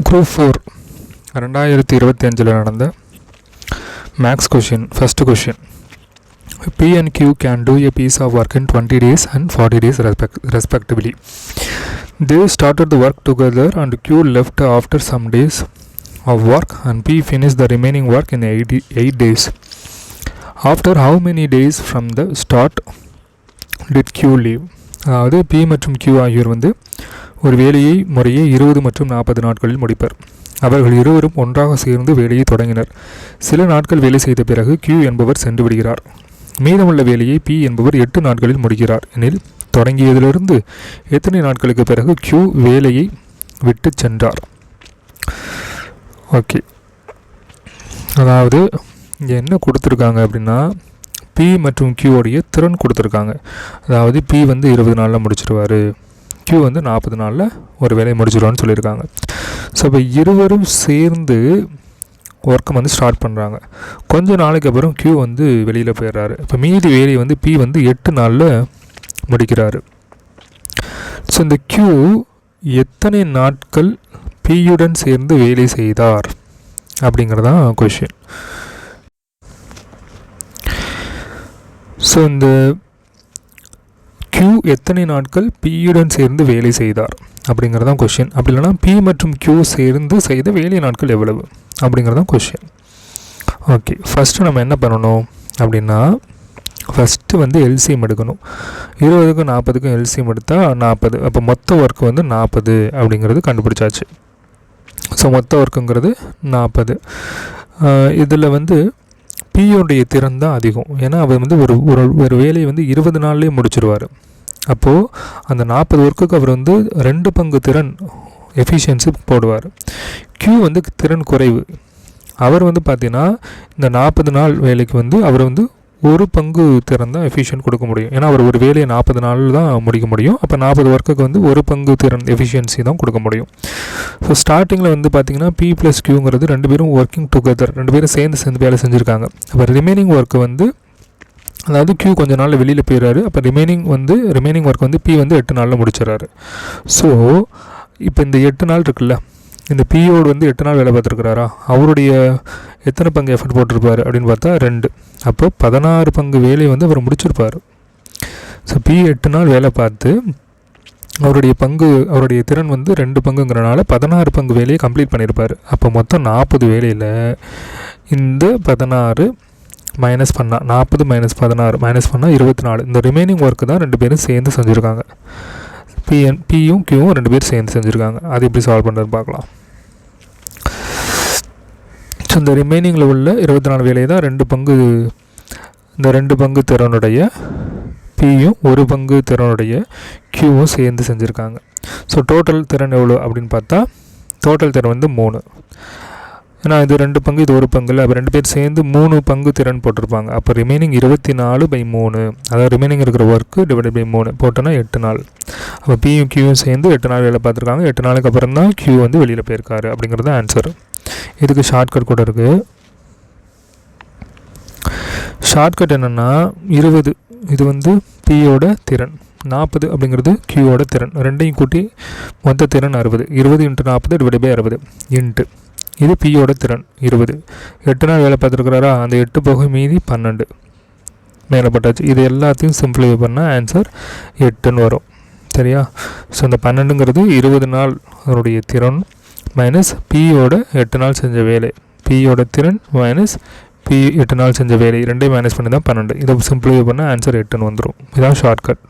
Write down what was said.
Group 4 2025 நடந்த maths question. First question, P and Q can do a piece of work in 20 days and 40 days respectively. They started the work together and Q left after some days of work and P finished the remaining work in 8 days. After how many days from the start did Q leave? அதாவது P மற்றும் Q ஆகியோர் ஒரு வேலையை முறையே 20 மற்றும் 40 நாட்களில் முடிப்பர். அவர்கள் இருவரும் ஒன்றாக சேர்ந்து வேலையை தொடங்கினர். சில நாட்கள் வேலை செய்த பிறகு Q என்பவர் சென்று விடுகிறார். மீதமுள்ள வேலையை P என்பவர் 8 நாட்களில் முடிக்கிறார் எனில் தொடங்கியதிலிருந்து எத்தனை நாட்களுக்கு பிறகு Q வேலையை விட்டு சென்றார்? ஓகே, அதாவது இங்கே என்ன கொடுத்துருக்காங்க அப்படின்னா, P மற்றும் Q உடைய திறன் கொடுத்துருக்காங்க. அதாவது P 20 நாளில் முடிச்சிருவார், Q 40 நாளில் ஒரு வேலையை முடிச்சிடுவான்னு சொல்லியிருக்காங்க. ஸோ இப்போ இருவரும் சேர்ந்து ஒர்க்கை ஸ்டார்ட் பண்ணுறாங்க. கொஞ்சம் நாளைக்கு அப்புறம் Q வெளியில் போயிடுறாரு. இப்போ மீதி வேலையை P 8 நாளில் முடிக்கிறாரு. ஸோ இந்த Q எத்தனை நாட்கள் Pயுடன் சேர்ந்து வேலை செய்தார் அப்படிங்கிறதான் கொஷின். ஸோ இந்த Q எத்தனை நாட்கள் Pயுடன் சேர்ந்து வேலை செய்தார் அப்படிங்கிறதான் கொஷின். அப்படி இல்லைனா P மற்றும் Q சேர்ந்து செய்த வேலை நாட்கள் எவ்வளவு அப்படிங்கிறதான் கொஷின். ஓகே, ஃபஸ்ட்டு நம்ம என்ன பண்ணணும் அப்படின்னா, ஃபஸ்ட்டு எல்சிஎம் எடுக்கணும். 20க்கும் 40க்கும் எல்சிஎம் எடுத்தால் 40. அப்போ மொத்த ஒர்க்கு 40 அப்படிங்கிறது கண்டுபிடிச்சாச்சு. ஸோ மொத்த ஒர்க்குங்கிறது 40. இதில் Pயோடைய திறன் தான் அதிகம். ஏன்னா அவர் ஒரு வேலையை 20 நாள்லேயே முடிச்சிருவார். அப்போது அந்த 40 ஒர்க்குக்கு அவர் 2 பங்கு திறன் எஃபிஷியன்சி போடுவார். Q திறன் குறைவு. அவர் பார்த்திங்கன்னா இந்த 40 நாள் வேலைக்கு அவர் 1 பங்கு திறன் தான் எஃபிஷியன்ட் கொடுக்க முடியும். ஏன்னா அவர் ஒரு வேலையை 40 நாளில் தான் முடிக்க முடியும். அப்போ 40 ஒர்க்குக்கு 1 பங்கு திறன் எஃபிஷியன்சி தான் கொடுக்க முடியும். ஸோ ஸ்டார்டிங்கில் பார்த்திங்கன்னா P + Qங்கிறது 2 பேரும் ஒர்க்கிங் டுகெதர், 2 பேரும் சேர்ந்து வேலை செஞ்சுருக்காங்க. அப்போ ரிமைனிங் ஒர்க்கு அதாவது Q கொஞ்ச நாளில் வெளியில் போயிடுறாரு. அப்போ ரிமைனிங் ஒர்க் P 8 நாளில் முடிச்சிடறாரு. ஸோ இப்போ இந்த 8 நாள் இருக்குல்ல, இந்த Pயோடு 8 நாள் வேலை பார்த்துருக்குறாரா, அவருடைய எத்தனை பங்கு எஃபர்ட் போட்டிருப்பார் அப்படின்னு பார்த்தா 2. அப்போ 16 பங்கு வேலையை அவர் முடிச்சிருப்பார். ஸோ P 8 நாள் வேலை பார்த்து அவருடைய திறன் 2 பங்குங்கிறனால 16 பங்கு வேலையை கம்ப்ளீட் பண்ணியிருப்பார். அப்போ மொத்தம் 40 வேலையில் இந்த 16 மைனஸ் பண்ணால் 40 - 16 மைனஸ் பண்ணால் 24. இந்த ரிமைனிங் ஒர்க்கு தான் 2 பேரும் சேர்ந்து செஞ்சுருக்காங்க. Pயும் Qவும் 2 பேரும் சேர்ந்து செஞ்சுருக்காங்க. அது எப்படி சால்வ் பண்ணுறது பார்க்கலாம். ஸோ இந்த ரிமைனிங்கில் உள்ள 24 வேலையை தான் 2 பங்கு திறனுடைய Pயும் 1 பங்கு திறனுடைய Qவும் சேர்ந்து செஞ்சுருக்காங்க. ஸோ டோட்டல் திறன் எவ்வளோ அப்படின்னு பார்த்தா, டோட்டல் திறன் 3. ஏன்னா இது 2 பங்கு, இது 1 பங்குல, அப்போ 2 பேர் சேர்ந்து 3 பங்கு திறன் போட்டிருப்பாங்க. அப்போ ரிமைனிங் 24/3, அதாவது ரிமைனிங் இருக்கிற ஒர்க்கு டிவைடட் பை 3 போட்டோன்னா 8 நாள். அப்போ Pயும் Qவும் சேர்ந்து 8 நாள் வேலை பார்த்துருக்காங்க. 8 நாளுக்கு அப்புறம் தான் Q வெளியில் போயிருக்காரு அப்படிங்கிறது ஆன்சர். இதுக்கு ஷார்ட்கட் கூட இருக்குது. ஷார்ட்கட் என்னென்னா 20 இது Pயோட திறன், 40 அப்படிங்கிறது Qயோட திறன், ரெண்டையும் கூட்டி மொத்த திறன் 60. 20 × 40 டிவைட் பை 60 இன்ட்டு இது Pயோட திறன் 20. 8 நாள் வேலை பார்த்துருக்குறாரா, அந்த 8 போக மீதி 12 மேலே பட்டாச்சு. இது எல்லாத்தையும் சிம்பிளிஃபை பண்ணால் ஆன்சர் 8ன்னு வரும். சரியா? ஸோ இந்த 12ங்கிறது 20 நாள் அதனுடைய திறன் மைனஸ் Pயோட 8 நாள் செஞ்ச வேலை, Pயோட திறன் மைனஸ் P 8 நாள் செஞ்ச வேலை, ரெண்டையும் மைனஸ் பண்ணி தான் 12. இதை சிம்பிளிஃபை பண்ணால் ஆன்சர் 8ன்னு வந்துடும். இதுதான் ஷார்ட்கட்.